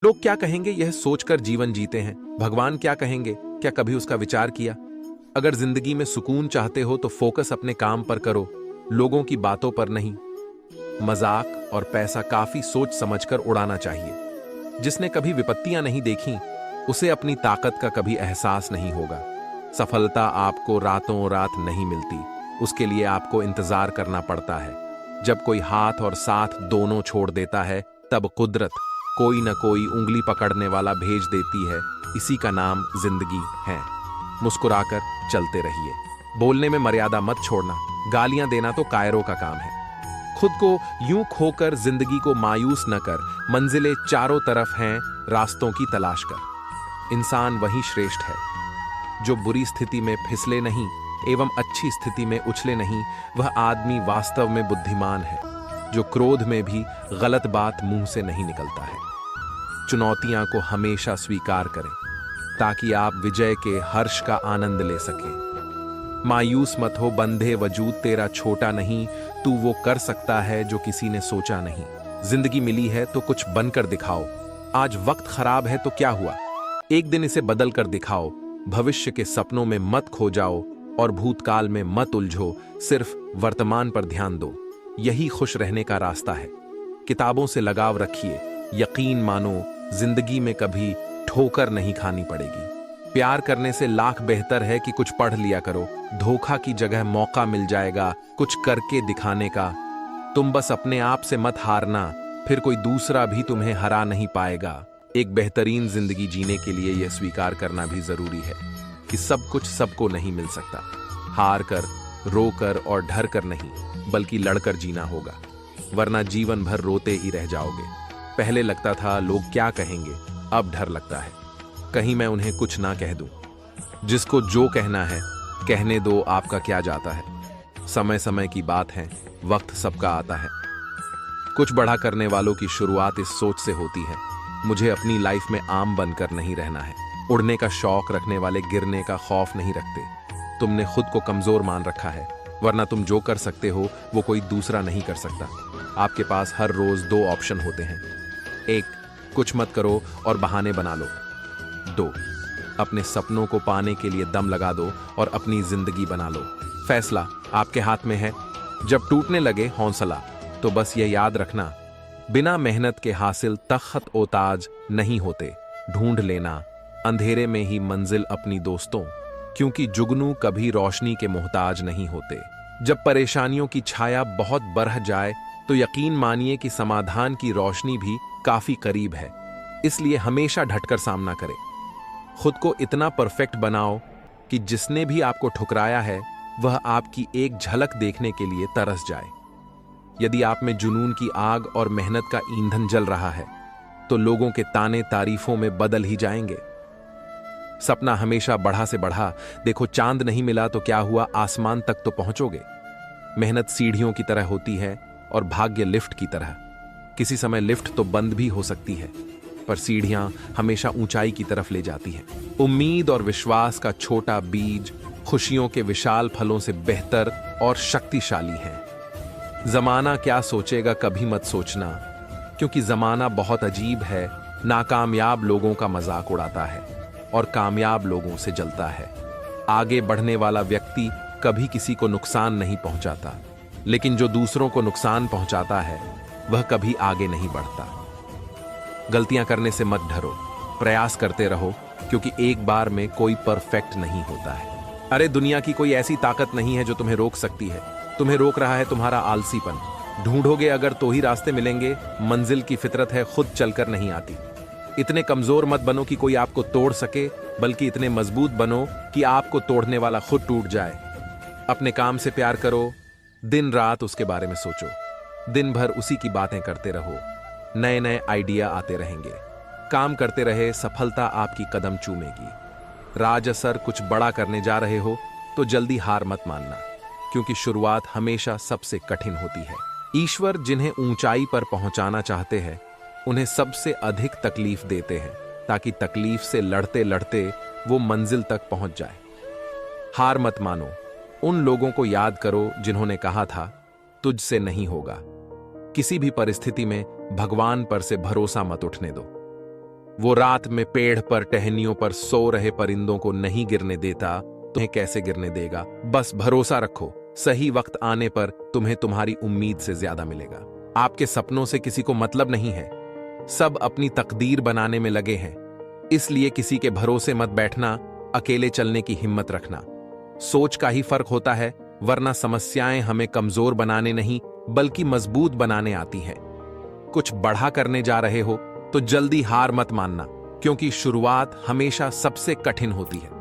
लोग क्या कहेंगे यह सोचकर जीवन जीते हैं। भगवान क्या कहेंगे, क्या कभी उसका विचार किया? अगर जिंदगी में सुकून चाहते हो तो फोकस अपने काम पर करो, लोगों की बातों पर नहीं। मजाक और पैसा काफी सोच समझकर उड़ाना चाहिए। जिसने कभी विपत्तियां नहीं देखी उसे अपनी ताकत का कभी एहसास नहीं होगा। सफलता आपको रातों रात नहीं मिलती, उसके लिए आपको इंतजार करना पड़ता है। जब कोई हाथ और साथ दोनों छोड़ देता है तब कुदरत कोई न कोई उंगली पकड़ने वाला भेज देती है। इसी का नाम जिंदगी है। मुस्कुराकर चलते रहिए, बोलने में मर्यादा मत छोड़ना। गालियां देना तो कायरों का काम है। खुद को यूं खोकर जिंदगी को मायूस न कर, मंजिलें चारों तरफ हैं, रास्तों की तलाश कर। इंसान वही श्रेष्ठ है जो बुरी स्थिति में फिसले नहीं एवं अच्छी स्थिति में उछले नहीं। वह आदमी वास्तव में बुद्धिमान है जो क्रोध में भी गलत बात मुंह से नहीं निकलता है। चुनौतियां को हमेशा स्वीकार करें ताकि आप विजय के हर्ष का आनंद ले सकें। मायूस मत हो, बंधे वजूद तेरा छोटा नहीं, तू वो कर सकता है जो किसी ने सोचा नहीं। जिंदगी मिली है तो कुछ बनकर दिखाओ। आज वक्त खराब है तो क्या हुआ, एक दिन इसे बदल कर दिखाओ। भविष्य के सपनों में मत खो जाओ और भूतकाल में मत उलझो, सिर्फ वर्तमान पर ध्यान दो। यही खुश रहने का रास्ता है। किताबों से लगाव रखिए, यकीन मानो जिंदगी में कभी ठोकर नहीं खानी पड़ेगी। प्यार करने से लाख बेहतर है कि कुछ पढ़ लिया करो। धोखा की जगह मौका मिल जाएगा कुछ करके दिखाने का। तुम बस अपने आप से मत हारना, फिर कोई दूसरा भी तुम्हें हरा नहीं पाएगा। एक बेहतरीन जिंदगी जीने के लिए यह स्वीकार करना भी जरूरी है कि सब कुछ सबको नहीं मिल सकता। हार कर, रो कर और डर कर नहीं, बल्कि लड़कर जीना होगा, वरना जीवन भर रोते ही रह जाओगे। पहले लगता था लोग क्या कहेंगे, अब डर लगता है कहीं मैं उन्हें कुछ ना कह दूं। जिसको जो कहना है कहने दो, आपका क्या जाता है। समय समय की बात है, वक्त सबका आता है। कुछ बड़ा करने वालों की शुरुआत इस सोच से होती है, मुझे अपनी लाइफ में आम बनकर नहीं रहना है। उड़ने का शौक रखने वाले गिरने का खौफ नहीं रखते। तुमने खुद को कमजोर मान रखा है, वरना तुम जो कर सकते हो वो कोई दूसरा नहीं कर सकता। आपके पास हर रोज दो ऑप्शन होते हैं। एक, कुछ मत करो और बहाने बना लो। दो, अपने सपनों को पाने के लिए दम लगा दो और अपनी जिंदगी बना लो। फैसला आपके हाथ में है। जब टूटने लगे हौसला, तो बस ये याद रखना, बिना मेहनत के हासिल तख्त ओ ताज नहीं होते। ढूंढ लेना अंधेरे में ही मंजिल अपनी दोस्तों, क्योंकि जुगनू कभी रोशनी के मोहताज नहीं होते। जब परेशानियों की छाया बहुत बढ़ जाए तो यकीन मानिए कि समाधान की रोशनी भी काफी करीब है। इसलिए हमेशा डटकर सामना करें। खुद को इतना परफेक्ट बनाओ कि जिसने भी आपको ठुकराया है वह आपकी एक झलक देखने के लिए तरस जाए। यदि आप में जुनून की आग और मेहनत का ईंधन जल रहा है तो लोगों के ताने तारीफों में बदल ही जाएंगे। सपना हमेशा बढ़ा से बढ़ा। देखो, चांद नहीं मिला तो क्या हुआ, आसमान तक तो पहुंचोगे। मेहनत सीढ़ियों की तरह होती है और भाग्य लिफ्ट की तरह। किसी समय लिफ्ट तो बंद भी हो सकती है, पर सीढ़ियां हमेशा ऊंचाई की तरफ ले जाती हैं। उम्मीद और विश्वास का छोटा बीज खुशियों के विशाल फलों से बेहतर और शक्तिशाली है। जमाना क्या सोचेगा कभी मत सोचना, क्योंकि जमाना बहुत अजीब है। नाकामयाब लोगों का मजाक उड़ाता है और कामयाब लोगों से जलता है। आगे बढ़ने वाला व्यक्ति कभी किसी को नुकसान नहीं पहुंचाता, लेकिन जो दूसरों को नुकसान पहुंचाता है वह कभी आगे नहीं बढ़ता। गलतियां करने से मत डरो, प्रयास करते रहो, क्योंकि एक बार में कोई परफेक्ट नहीं होता है। अरे, दुनिया की कोई ऐसी ताकत नहीं है जो तुम्हें रोक सकती है। तुम्हें रोक रहा है तुम्हारा आलसीपन। ढूंढोगे अगर तो ही रास्ते मिलेंगे। मंजिल की फितरत है, खुद चलकर नहीं आती। इतने कमजोर मत बनो कि कोई आपको तोड़ सके, बल्कि इतने मजबूत बनो कि आपको तोड़ने वाला खुद टूट जाए। अपने काम से प्यार करो, दिन रात उसके बारे में सोचो। दिन भर उसी की बातें करते रहो, नए नए आइडिया आते रहेंगे। काम करते रहे, सफलता आपकी कदम चूमेगी। राज असर कुछ बड़ा करने जा रहे हो तो जल्दी हार मत मानना, क्योंकि शुरुआत हमेशा सबसे कठिन होती है। ईश्वर जिन्हें ऊंचाई पर पहुंचाना चाहते हैं उन्हें सबसे अधिक तकलीफ देते हैं, ताकि तकलीफ से लड़ते लड़ते वो मंजिल तक पहुंच जाए। हार मत मानो। उन लोगों को याद करो जिन्होंने कहा था तुझसे नहीं होगा। किसी भी परिस्थिति में भगवान पर से भरोसा मत उठने दो। वो रात में पेड़ पर टहनियों पर सो रहे परिंदों को नहीं गिरने देता, तुम्हें कैसे गिरने देगा? बस भरोसा रखो, सही वक्त आने पर तुम्हें तुम्हारी उम्मीद से ज्यादा मिलेगा। आपके सपनों से किसी को मतलब नहीं है, सब अपनी तकदीर बनाने में लगे हैं। इसलिए किसी के भरोसे मत बैठना, अकेले चलने की हिम्मत रखना। सोच का ही फर्क होता है, वरना समस्याएं हमें कमजोर बनाने नहीं बल्कि मजबूत बनाने आती हैं। कुछ बड़ा करने जा रहे हो तो जल्दी हार मत मानना, क्योंकि शुरुआत हमेशा सबसे कठिन होती है।